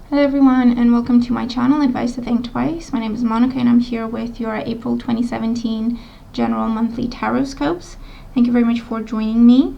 Hello everyone, and welcome to my channel, Advice to Think Twice. My name is Monica and I'm here with your April 2017 General Monthly Tarotscopes. Thank you very much for joining me.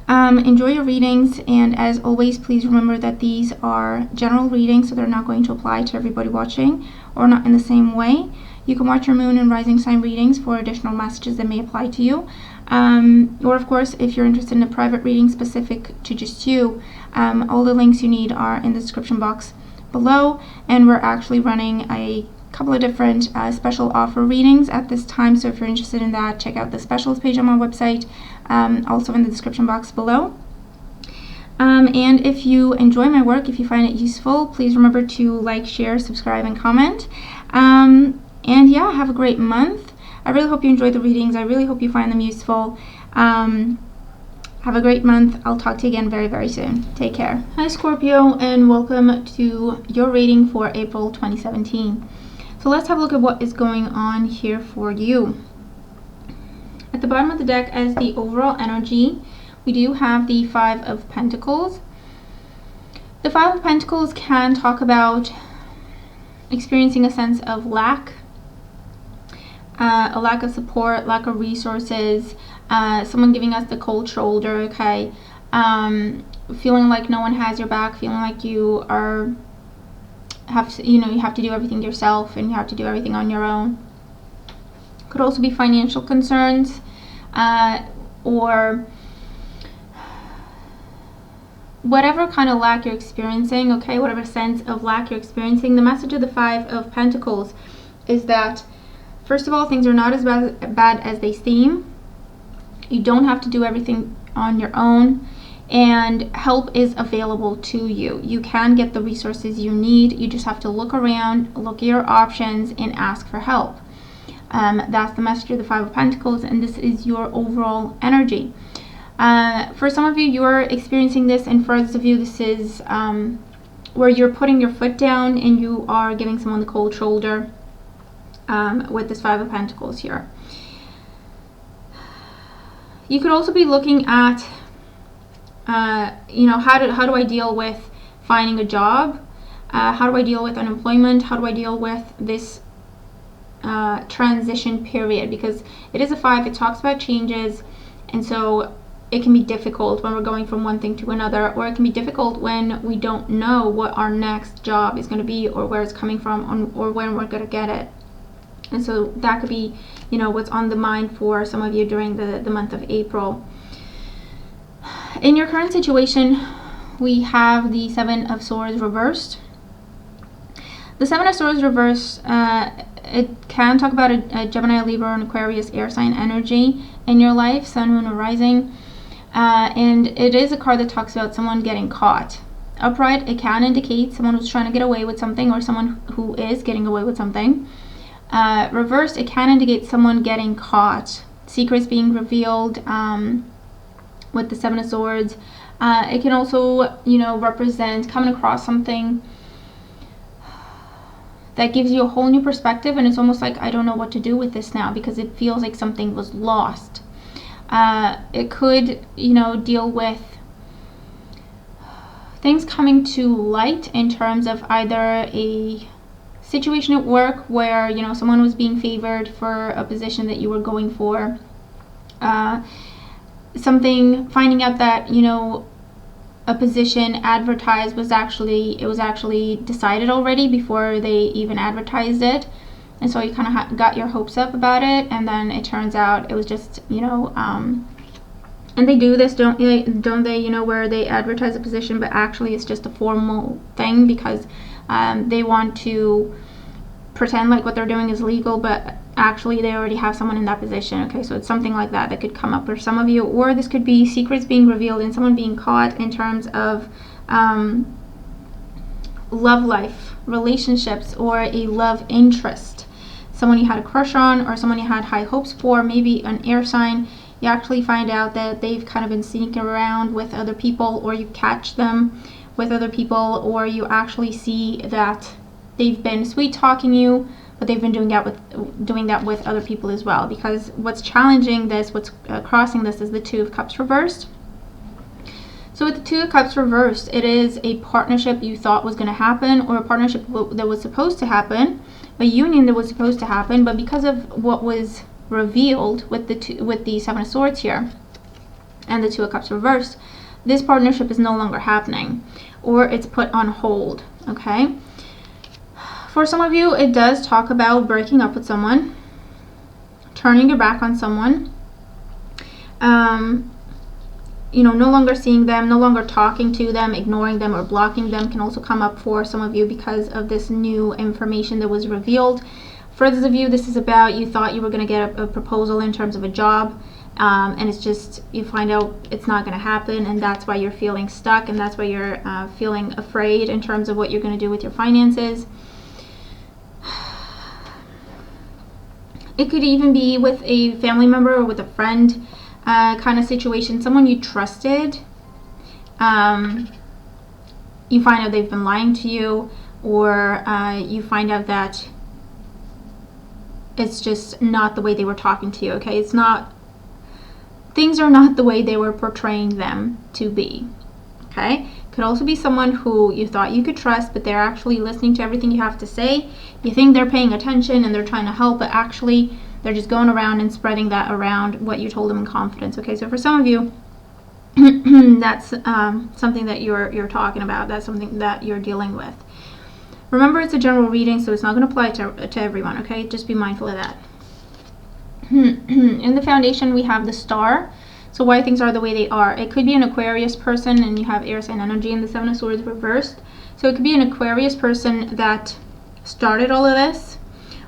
Enjoy your readings, and as always, please remember that these are general readings, so they're not going to apply to everybody watching, or not in the same way. You can watch your moon and rising sign readings for additional messages that may apply to you. Or of course, if you're interested in a private reading specific to just you, all the links you need are in the description box below, and we're actually running a couple of different special offer readings at this time, so if you're interested in that, check out the specials page on my website, also in the description box below. And if you enjoy my work, if you find it useful, please remember to like, share, subscribe, and comment. And yeah, have a great month. I really hope you enjoy the readings. I really hope you find them useful. Have a great month. I'll talk to you again very, very soon. Take care. Hi Scorpio, and welcome to your reading for April 2017. So let's have a look at what is going on here for you. At the bottom of the deck as the overall energy, we do have the Five of Pentacles. The Five of Pentacles can talk about experiencing a sense of lack, a lack of support, lack of resources, someone giving us the cold shoulder, okay? Feeling like no one has your back, feeling like you have to do everything yourself and you have to do everything on your own. Could also be financial concerns, or whatever kind of lack you're experiencing, okay? Whatever sense of lack you're experiencing. The message of the Five of Pentacles is that, first of all, things are not as bad as they seem. You don't have to do everything on your own, and help is available to you. You can get the resources you need. You just have to look around, look at your options, and ask for help. That's the message of the Five of Pentacles, and this is your overall energy. For some of you, you're experiencing this, and for others of you, this is where you're putting your foot down and you are giving someone the cold shoulder with this Five of Pentacles here. You could also be looking at how do I deal with finding a job? How do I deal with unemployment? How do I deal with this transition period? Because it is a five, it talks about changes, and so it can be difficult when we're going from one thing to another, or it can be difficult when we don't know what our next job is going to be, or where it's coming from, or when we're going to get it. And so that could be, what's on the mind for some of you during the month of April. In your current situation, we have the Seven of Swords reversed. The Seven of Swords reversed, it can talk about a Gemini, Libra, and Aquarius air sign energy in your life, sun, moon, or rising. And it is a card that talks about someone getting caught. Upright, it can indicate someone who's trying to get away with something, or someone who is getting away with something. Reversed, it can indicate someone getting caught, secrets being revealed with the Seven of Swords. It can also, represent coming across something that gives you a whole new perspective, and it's almost like, I don't know what to do with this now, because it feels like something was lost. It could, deal with things coming to light in terms of either a situation at work where someone was being favored for a position that you were going for, finding out that a position advertised was actually decided already before they even advertised it, and so you kind of got your hopes up about it, and then it turns out it was just and they do this, don't they, where they advertise a position but actually it's just a formal thing because they want to pretend like what they're doing is legal, but actually they already have someone in that position. Okay, so it's something like that could come up for some of you, or this could be secrets being revealed and someone being caught in terms of love life, relationships, or a love interest. Someone you had a crush on, or someone you had high hopes for, maybe an air sign. You actually find out that they've kind of been sneaking around with other people, or you catch them with other people, or you actually see that they've been sweet talking you, but they've been doing that with other people as well. Because what's challenging this, what's crossing this, is the Two of Cups reversed. So with the Two of Cups reversed, it is a partnership you thought was going to happen, or a partnership that was supposed to happen, a union that was supposed to happen, but because of what was revealed with the Seven of Swords here and the Two of Cups reversed, this partnership is no longer happening, or it's put on hold. Okay, for some of you, it does talk about breaking up with someone, turning your back on someone, you know, no longer seeing them, no longer talking to them, ignoring them, or blocking them can also come up for some of you because of this new information that was revealed. For others of you, this is about you thought you were going to get a proposal in terms of a job, and it's just you find out it's not going to happen, and that's why you're feeling stuck, and that's why you're feeling afraid in terms of what you're going to do with your finances. It could even be with a family member or with a friend kind of situation, someone you trusted. You find out they've been lying to you, or you find out that it's just not the way they were talking to you. Okay, it's not, things are not the way they were portraying them to be. Okay, could also be someone who you thought you could trust, but they're actually listening to everything you have to say. You think they're paying attention and they're trying to help, but actually they're just going around and spreading that around what you told them in confidence. Okay, so for some of you, that's something that you're talking about. That's something that you're dealing with. Remember, it's a general reading, so it's not going to apply to everyone. Okay, just be mindful of that. In the foundation, we have the Star. So why things are the way they are. It could be an Aquarius person, and you have air sign energy in the Seven of Swords reversed. So it could be an Aquarius person that started all of this,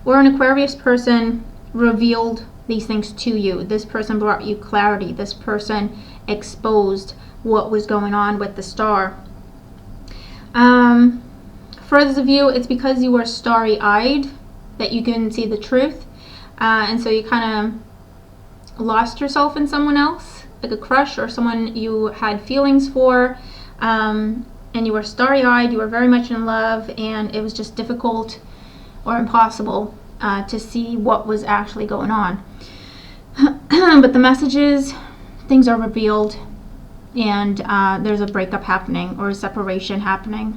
or an Aquarius person revealed these things to you. This person brought you clarity. This person exposed what was going on with the Star. For others of you, it's because you were starry-eyed that you can see the truth, and so you kind of lost yourself in someone else, like a crush or someone you had feelings for, and you were starry-eyed, you were very much in love, and it was just difficult or impossible to see what was actually going on. But the message is, things are revealed, and there's a breakup happening or a separation happening.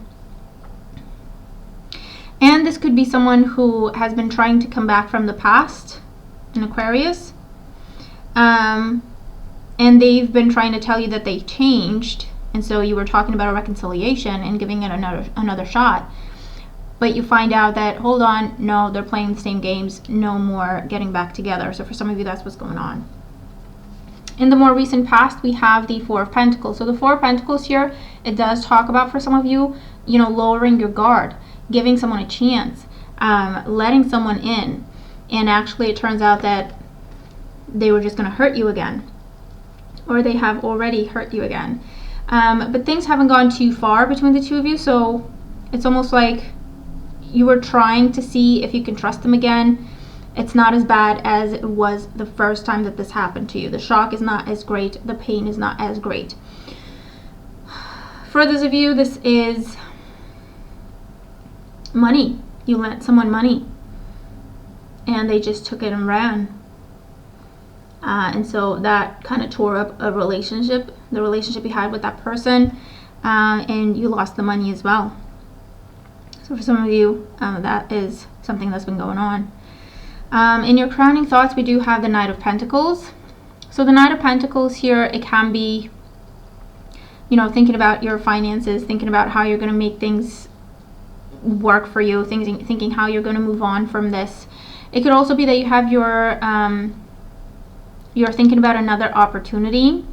And this could be someone who has been trying to come back from the past, an Aquarius, and they've been trying to tell you that they changed, and so you were talking about a reconciliation and giving it another shot, but you find out that, hold on, no, they're playing the same games, no more getting back together. So for some of you, that's what's going on. In the more recent past, we have the Four of Pentacles. So the Four of Pentacles here, it does talk about, for some of you, you know, lowering your guard, giving someone a chance, letting someone in, and actually it turns out that they were just going to hurt you again, or they have already hurt you again. But things haven't gone too far between the two of you, so it's almost like you were trying to see if you can trust them again. It's not as bad as it was the first time that this happened to you. The shock is not as great, the pain is not as great. For those of you, this is money. You lent someone money and they just took it and ran. And so that kind of tore up a relationship, the relationship you had with that person, and you lost the money as well. So for some of you, that is something that's been going on. In your crowning thoughts, we do have the Knight of Pentacles. So the Knight of Pentacles here, it can be, you know, thinking about your finances, thinking about how you're going to make things work for you, thinking how you're going to move on from this. It could also be that you have you're thinking about another opportunity.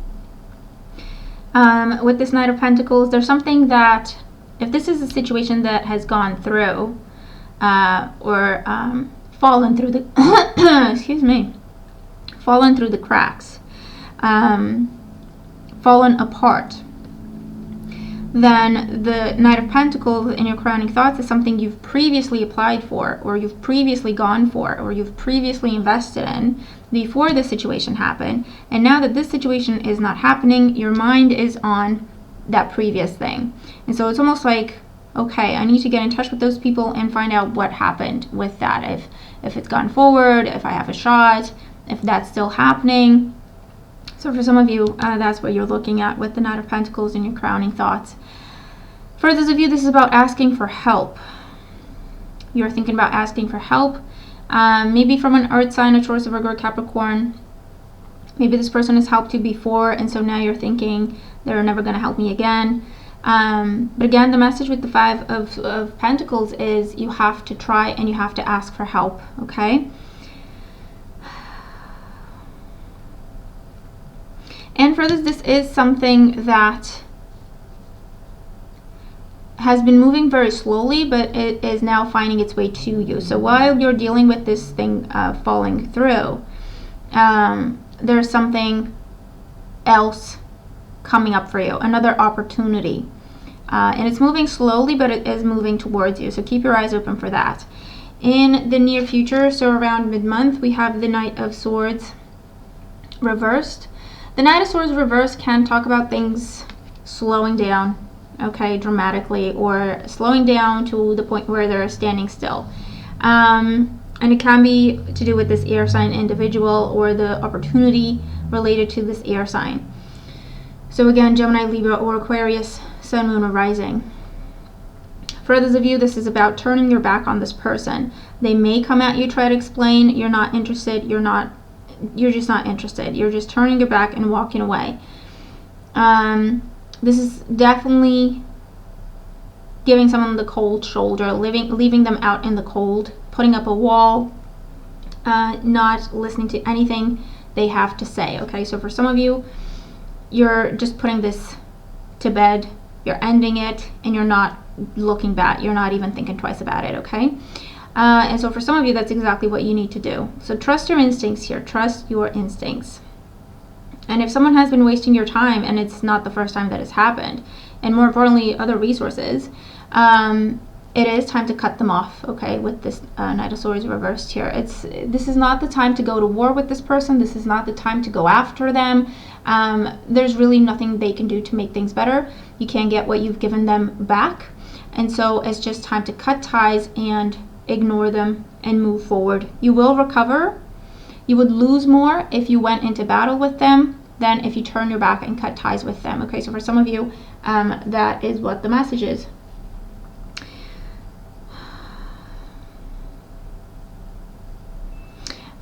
With this Knight of Pentacles, there's something that, if this is a situation that has gone through, or fallen through the excuse me, fallen through the cracks, fallen apart, then the Knight of Pentacles in your crowning thoughts is something you've previously applied for, or you've previously gone for, or you've previously invested in before this situation happened. And now that this situation is not happening, your mind is on that previous thing. And so it's almost like, okay, I need to get in touch with those people and find out what happened with that. If it's gone forward, if I have a shot, if that's still happening. So for some of you, that's what you're looking at with the Knight of Pentacles and your crowning thoughts. For those of you, this is about asking for help. You're thinking about asking for help, maybe from an earth sign, a Taurus, Virgo, or Capricorn. Maybe this person has helped you before, and so now you're thinking they're never going to help me again. But again, the message with the Five of Pentacles is you have to try and you have to ask for help, okay? And for this is something that has been moving very slowly, but it is now finding its way to you. So while you're dealing with this thing falling through, there's something else coming up for you, another opportunity. And it's moving slowly, but it is moving towards you. So keep your eyes open for that. In the near future, so around mid-month, we have the Knight of Swords reversed. The Knight of Swords reversed can talk about things slowing down, okay, dramatically, or slowing down to the point where they're standing still. And it can be to do with this air sign individual or the opportunity related to this air sign. So again, Gemini, Libra, or Aquarius, Sun, Moon, or Rising. For others of you, this is about turning your back on this person. They may come at you, try to explain, you're not interested, you're just not interested. You're just turning your back and walking away. This is definitely giving someone the cold shoulder, leaving them out in the cold, putting up a wall, not listening to anything they have to say, okay? So for some of you, you're just putting this to bed, you're ending it, and you're not looking back, you're not even thinking twice about it, okay? And so for some of you, that's exactly what you need to do. So trust your instincts here, trust your instincts. And if someone has been wasting your time, and it's not the first time that has happened, and more importantly, other resources, it is time to cut them off, okay, with this Knight of Swords reversed here. This is not the time to go to war with this person. This is not the time to go after them. There's really nothing they can do to make things better. You can't get what you've given them back. And so it's just time to cut ties and ignore them and move forward. You will recover. You would lose more if you went into battle with them than if you turn your back and cut ties with them. Okay, so for some of you, that is what the message is.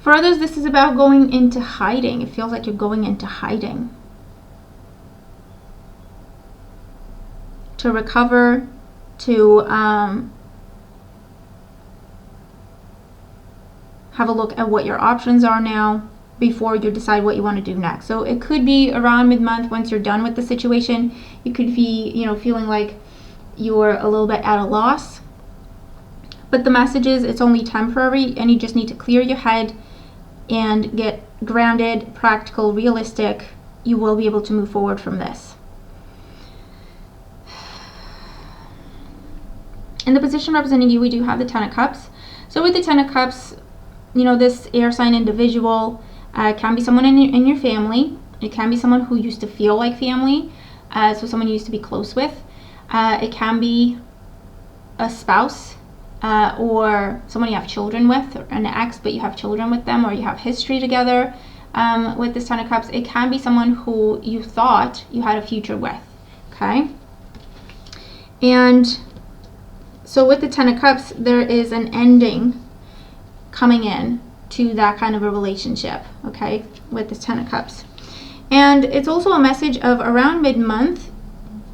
For others, this is about going into hiding. It feels like you're going into hiding. To recover, to have a look at what your options are now before you decide what you want to do next. So it could be around mid-month, once you're done with the situation. You could be, feeling like you're a little bit at a loss. But the message is it's only temporary, and you just need to clear your head and get grounded, practical, realistic. You will be able to move forward from this. In the position representing you, we do have the Ten of Cups. So with the Ten of Cups, this air sign individual can be someone in your family. It can be someone who used to feel like family, so someone you used to be close with. It can be a spouse, or someone you have children with, or an ex, but you have children with them, or you have history together. With this Ten of Cups, it can be someone who you thought you had a future with, okay? And so with the Ten of Cups, there is an ending coming in to that kind of a relationship, okay, with this Ten of Cups. And it's also a message of around mid-month,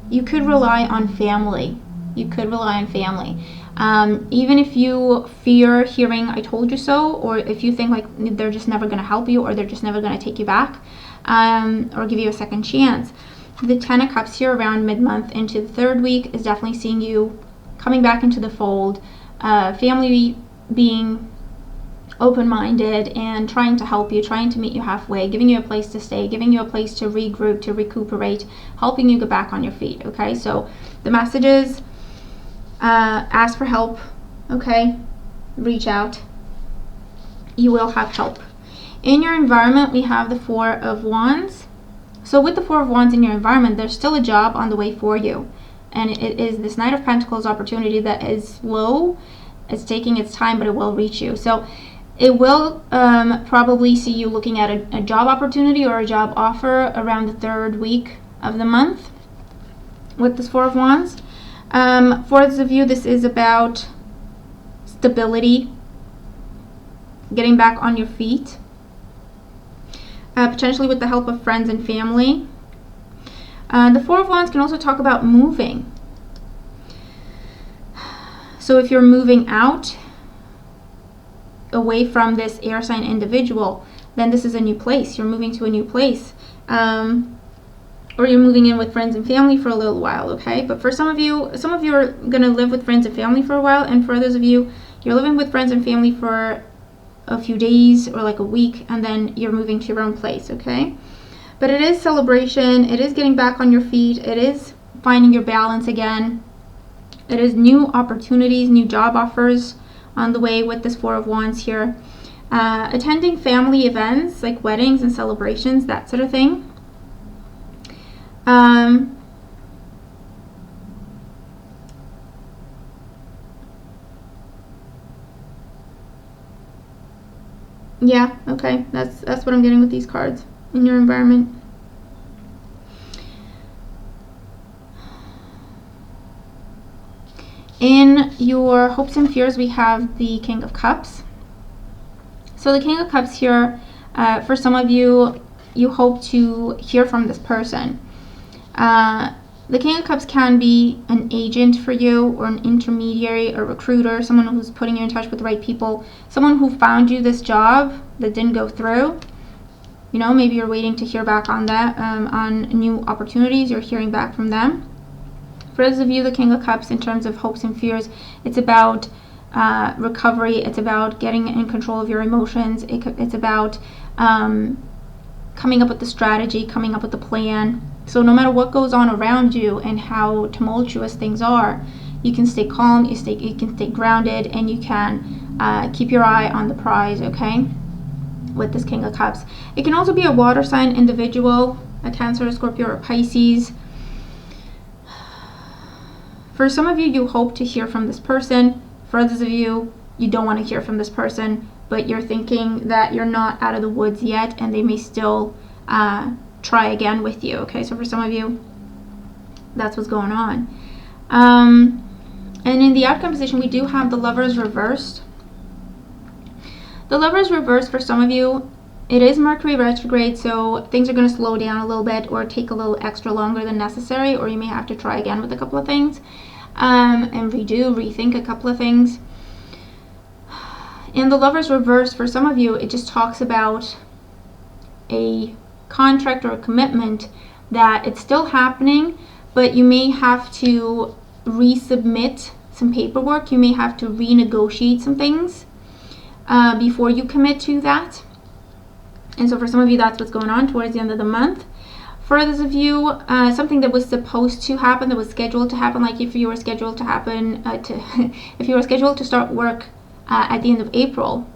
you could rely on family. You could rely on family. Even if you fear hearing "I told you so," or if you think like they're just never going to help you, or they're just never going to take you back, or give you a second chance, the Ten of Cups here around mid-month into the third week is definitely seeing you coming back into the fold, family being open-minded and trying to help you, trying to meet you halfway, giving you a place to stay, giving you a place to regroup, to recuperate, helping you get back on your feet, okay? So the message is, ask for help, okay? Reach out. You will have help. In your environment, we have the Four of Wands. So with the Four of Wands in your environment, there's still a job on the way for you. And it is this Knight of Pentacles opportunity that is slow. It's taking its time, but it will reach you. So It will probably see you looking at a job opportunity or a job offer around the 3rd week of the month with this Four of Wands. For those of you, this is about stability, getting back on your feet, potentially with the help of friends and family. The Four of Wands can also talk about moving. So if you're moving out, away from this air sign individual, then this is a new place. You're moving to a new place. Or you're moving in with friends and family for a little while, okay? But for some of you are going to live with friends and family for a while, and for others of you, you're living with friends and family for a few days or like a week, and then you're moving to your own place, okay? But it is celebration. It is getting back on your feet. It is finding your balance again. It is new opportunities, new job offers on the way with this Four of Wands here. Attending family events like weddings and celebrations, that sort of thing. Yeah, okay, that's what I'm getting with these cards in your environment. In your hopes and fears, we have the King of Cups. So the King of Cups here, for some of you, you hope to hear from this person. The King of Cups can be an agent for you, or an intermediary, a recruiter, someone who's putting you in touch with the right people, someone who found you this job that didn't go through. You know, maybe you're waiting to hear back on that, on new opportunities. You're hearing back from them. For those of you, the King of Cups, in terms of hopes and fears, it's about recovery. It's about getting in control of your emotions. It's about coming up with the strategy, coming up with the plan. So no matter what goes on around you and how tumultuous things are, you can stay calm, you can stay grounded, and you can keep your eye on the prize, okay? With this King of Cups. It can also be a water sign individual, a Cancer, a Scorpio, or a Pisces. For some of you, you hope to hear from this person. For others of you, you don't want to hear from this person, but you're thinking that you're not out of the woods yet, and they may still try again with you, okay? So for some of you, that's what's going on. And in the outcome position, we do have the Lovers reversed. The Lovers reversed, for some of you, it is Mercury retrograde, so things are going to slow down a little bit or take a little extra longer than necessary, or you may have to try again with a couple of things, and rethink a couple of things. In the Lovers reversed, for some of you, it just talks about a contract or a commitment that it's still happening, but you may have to resubmit some paperwork. You may have to renegotiate some things before you commit to that. And so for some of you, that's what's going on towards the end of the month. For others of you, something that was supposed to happen, that was scheduled to happen, like if you were scheduled to happen if you were scheduled to start work at the end of April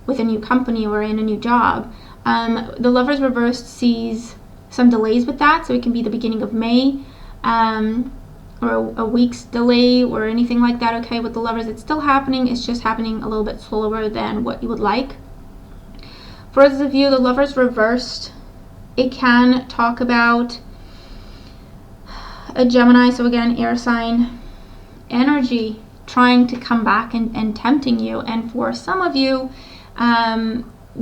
with a new company or in a new job, the Lovers reversed sees some delays with that. So it can be the beginning of May, or a week's delay or anything like that, okay? With the Lovers, it's still happening. It's just happening a little bit slower than what you would like. For those of you, the Lovers reversed, it can talk about a Gemini, so again, air sign energy, trying to come back and tempting you. And for some of you,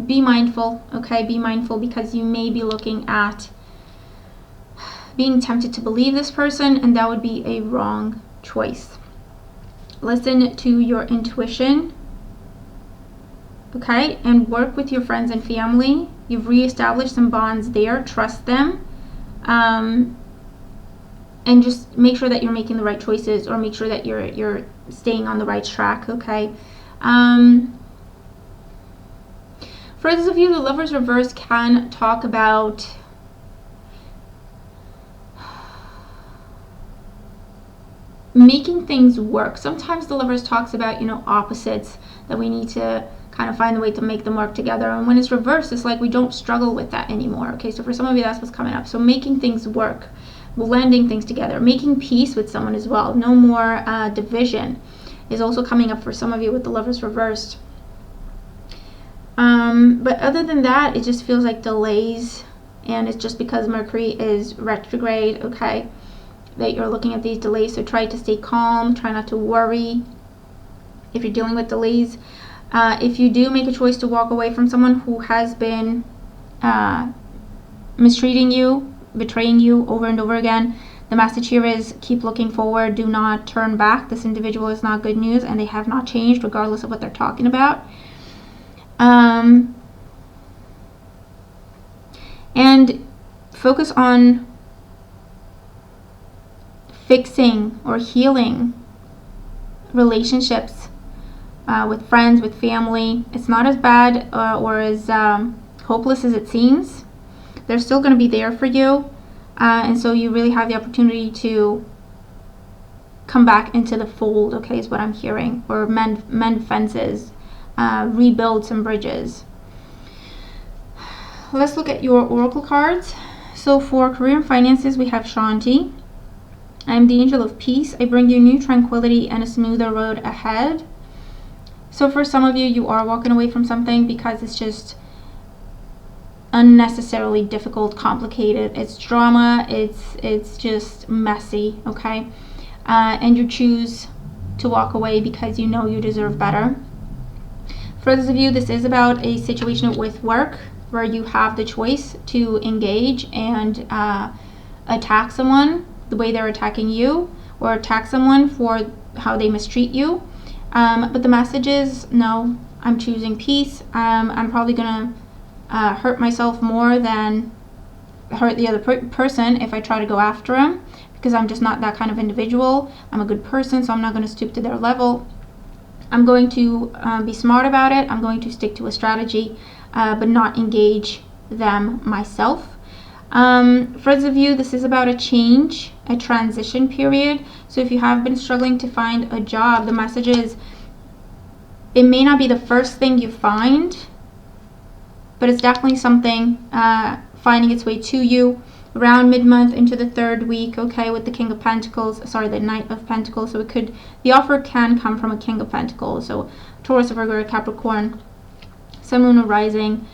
be mindful, okay? Be mindful, because you may be looking at being tempted to believe this person, and that would be a wrong choice. Listen to your intuition, okay? And work with your friends and family. You've reestablished some bonds there. Trust them. And just make sure that you're making the right choices, or make sure that you're staying on the right track, okay? For those of you, the Lovers reverse can talk about making things work. Sometimes the Lovers talks about, you know, opposites, that we need to kind of find a way to make them work together. And when it's reversed, it's like we don't struggle with that anymore, okay? So for some of you, that's what's coming up. So making things work, blending things together, making peace with someone as well. No more division is also coming up for some of you with the Lovers reversed. But other than that, it just feels like delays, and it's just because Mercury is retrograde, okay, that you're looking at these delays. So try to stay calm, try not to worry if you're dealing with delays. If you do make a choice to walk away from someone who has been mistreating you, betraying you over and over again, the message here is keep looking forward, do not turn back. This individual is not good news, and they have not changed regardless of what they're talking about. And focus on fixing or healing relationships with friends, with family. It's not as bad or as hopeless as it seems. They're still going to be there for you, and so you really have the opportunity to come back into the fold, okay, is what I'm hearing, or mend fences, rebuild some bridges. Let's look at your oracle cards. So for career and finances, we have Shanti. I am the angel of peace. I bring you new tranquility and a smoother road ahead. So for some of you, you are walking away from something because it's just unnecessarily difficult, complicated. It's drama. It's just messy, okay? And you choose to walk away because you know you deserve better. For those of you, this is about a situation with work where you have the choice to engage and attack someone the way they're attacking you, or attack someone for how they mistreat you. But the message is, no, I'm choosing peace. I'm probably gonna hurt myself more than hurt the other person if I try to go after him, because I'm just not that kind of individual. I'm a good person, so I'm not going to stoop to their level. I'm going to be smart about it. I'm going to stick to a strategy, but not engage them myself. For those of you, this is about a change, a transition period. So if you have been struggling to find a job, the message is, it may not be the first thing you find, but it's definitely something finding its way to you around mid-month into the third week, okay, with the King of Pentacles, sorry, the Knight of Pentacles. So the offer can come from a King of Pentacles, so Taurus, Virgo, Capricorn, Sun, Moon, or Rising,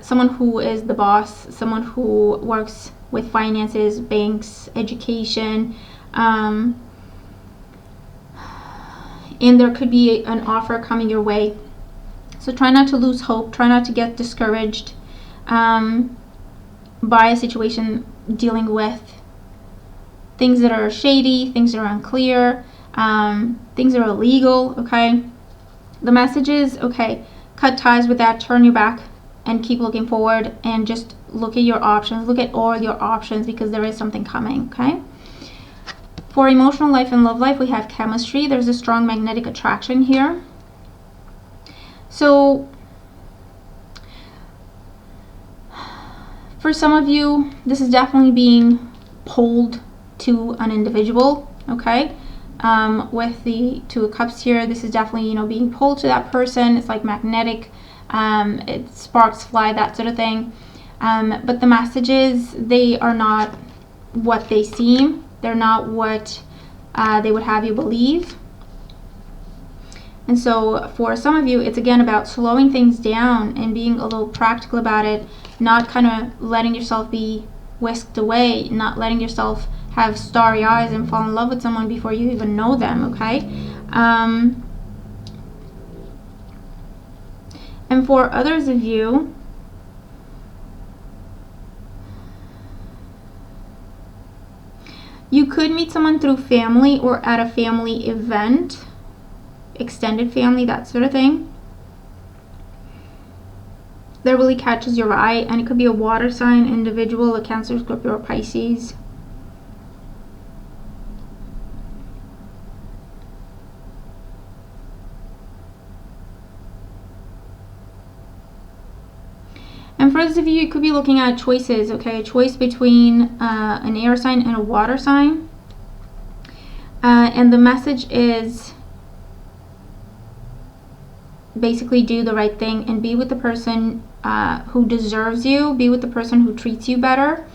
someone who is the boss, someone who works with finances, banks, education, and there could be an offer coming your way. So try not to lose hope, try not to get discouraged by a situation dealing with things that are shady, things that are unclear, things that are illegal, okay? The message is, okay, cut ties with that, turn your back, and keep looking forward, and just look at your options, look at all your options, because there is something coming, okay? For emotional life and love life, we have chemistry. There's a strong magnetic attraction here. So for some of you, this is definitely being pulled to an individual, okay? With the Two of Cups here, this is definitely, being pulled to that person. It's like magnetic. It sparks fly, that sort of thing. But the message is, they are not what they seem. They're not what they would have you believe. And so for some of you, it's again about slowing things down and being a little practical about it, not kind of letting yourself be whisked away, not letting yourself have starry eyes and fall in love with someone before you even know them, okay? And for others of you, you could meet someone through family or at a family event, extended family, that sort of thing, that really catches your eye. And it could be a water sign individual, a Cancer, Scorpio, or Pisces. And for those of you, you could be looking at choices, okay? A choice between an air sign and a water sign. And the message is, basically do the right thing and be with the person who deserves you. Be with the person who treats you better.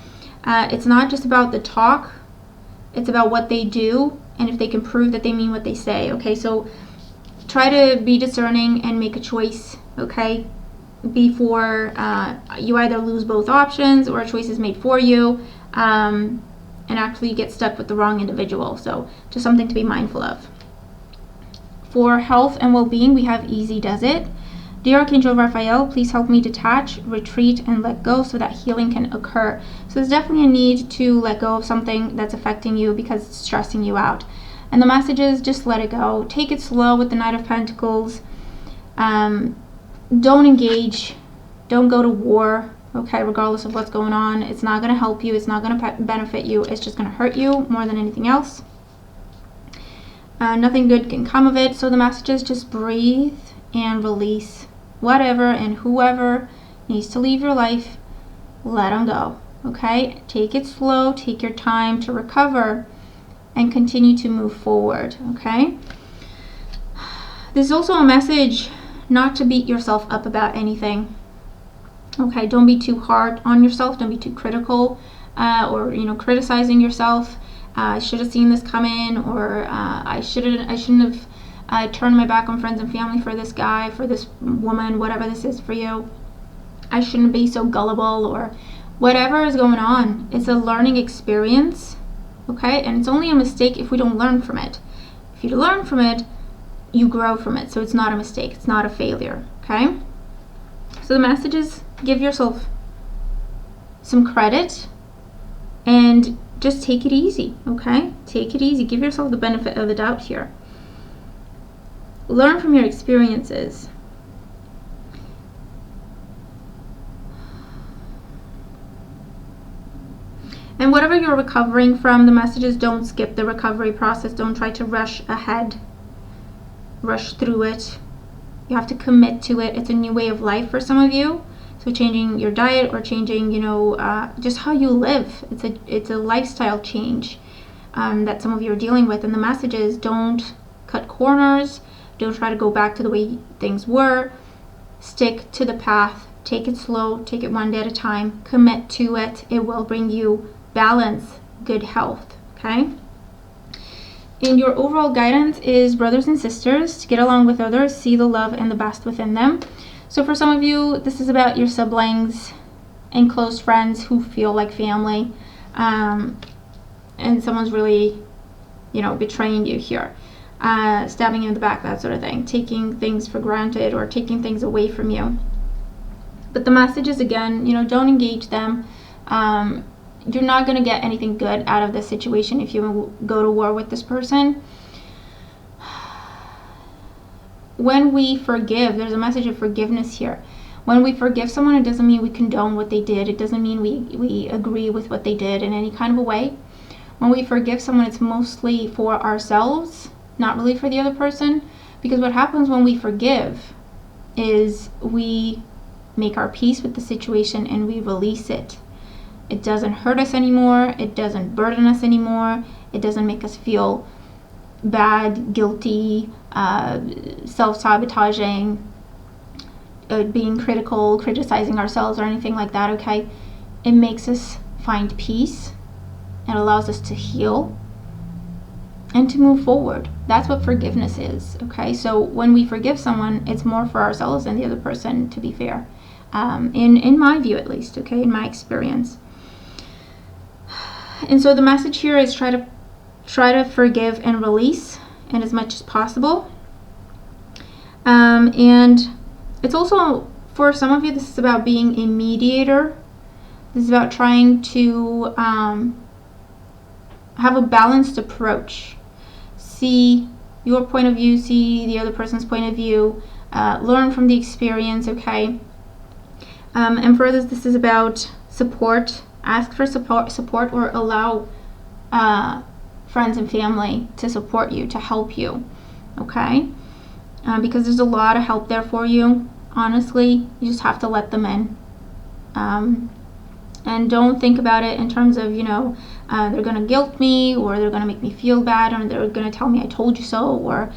It's not just about the talk. It's about what they do and if they can prove that they mean what they say, okay? So try to be discerning and make a choice, okay? before you either lose both options or a choice is made for you, and actually you get stuck with the wrong individual. So just something to be mindful of. For health and well-being, we have Easy Does It. Dear Archangel Raphael, please help me detach, retreat, and let go so that healing can occur. So there's definitely a need to let go of something that's affecting you because it's stressing you out. And the message is just let it go. Take it slow with the Knight of Pentacles. Don't engage. Don't go to war, okay, regardless of what's going on. It's not going to help you. It's not going to benefit you. It's just going to hurt you more than anything else. Nothing good can come of it. So the message is just breathe and release whatever and whoever needs to leave your life. Let them go, okay? Take it slow. Take your time to recover and continue to move forward, okay? There's also a message not to beat yourself up about anything, okay? Don't be too hard on yourself. Don't be too critical or, you know, criticizing yourself. I should have seen this coming, or I shouldn't have turned my back on friends and family for this guy, for this woman, whatever this is for you. I shouldn't be so gullible, or whatever is going on. It's a learning experience, okay? And it's only a mistake if we don't learn from it. If you learn from it, you grow from it. So it's not a mistake. It's not a failure, okay? So the message is give yourself some credit and just take it easy, okay? Take it easy. Give yourself the benefit of the doubt here. Learn from your experiences. And whatever you're recovering from, the messages, don't skip the recovery process. Don't try to rush ahead, rush through it. You have to commit to it. It's a new way of life for some of you. So changing your diet or changing, you know, just how you live. It's a lifestyle change that some of you are dealing with. And the message is don't cut corners. Don't try to go back to the way things were. Stick to the path. Take it slow. Take it one day at a time. Commit to it. It will bring you balance, good health, okay? And your overall guidance is, brothers and sisters, to get along with others, see the love and the best within them. So for some of you, this is about your siblings and close friends who feel like family, and someone's really, you know, betraying you here, stabbing you in the back, that sort of thing, taking things for granted or taking things away from you. But the message is, again, you know, don't engage them. You're not going to get anything good out of this situation if you go to war with this person. When we forgive, there's a message of forgiveness here. When we forgive someone, it doesn't mean we condone what they did. It doesn't mean we agree with what they did in any kind of a way. When we forgive someone, it's mostly for ourselves, not really for the other person. Because what happens when we forgive is we make our peace with the situation and we release it. It doesn't hurt us anymore. It doesn't burden us anymore. It doesn't make us feel bad, guilty, self-sabotaging, being critical, criticizing ourselves or anything like that, okay? It makes us find peace. It allows us to heal and to move forward. That's what forgiveness is, okay? So when we forgive someone, it's more for ourselves than the other person, to be fair. In my view, at least, okay, in my experience. And so the message here is try to forgive and release, and as much as possible. And it's also, for some of you, this is about being a mediator. This is about trying to have a balanced approach. See your point of view, see the other person's point of view, learn from the experience, okay? And for others, this is about support. Ask for support or allow friends and family to support you, to help you, okay? Because there's a lot of help there for you. Honestly, you just have to let them in. And don't think about it in terms of, you know, they're going to guilt me, or they're going to make me feel bad, or they're going to tell me I told you so, or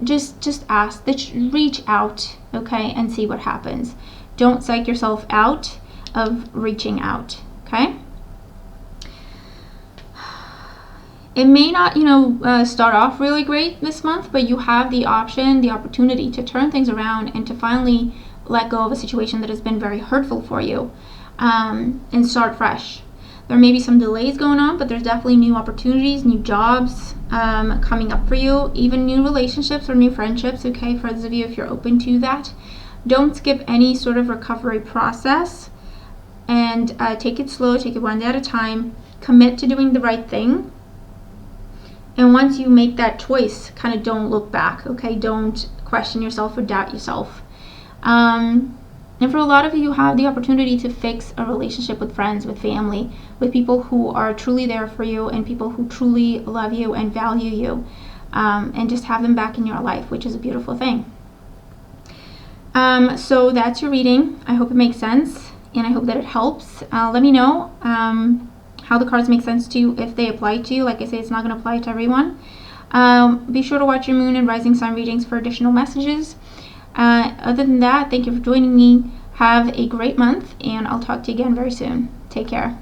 just ask. Reach out, okay, and see what happens. Don't psych yourself out of reaching out, okay? It may not, you know, start off really great this month, but you have the option, the opportunity to turn things around and to finally let go of a situation that has been very hurtful for you, and start fresh. There may be some delays going on, but there's definitely new opportunities, new jobs coming up for you, even new relationships or new friendships, okay, for those of you if you're open to that. Don't skip any sort of recovery process, and take it slow, take it one day at a time, commit to doing the right thing. And once you make that choice, kind of don't look back, okay? Don't question yourself or doubt yourself. And for a lot of you have the opportunity to fix a relationship with friends, with family, with people who are truly there for you and people who truly love you and value you, and just have them back in your life, which is a beautiful thing. So that's your reading. I hope it makes sense, and I hope that it helps. Let me know how the cards make sense to you, if they apply to you. Like I say, it's not going to apply to everyone. Be sure to watch your moon and rising sign readings for additional messages. Other than that, thank you for joining me. Have a great month, and I'll talk to you again very soon. Take care.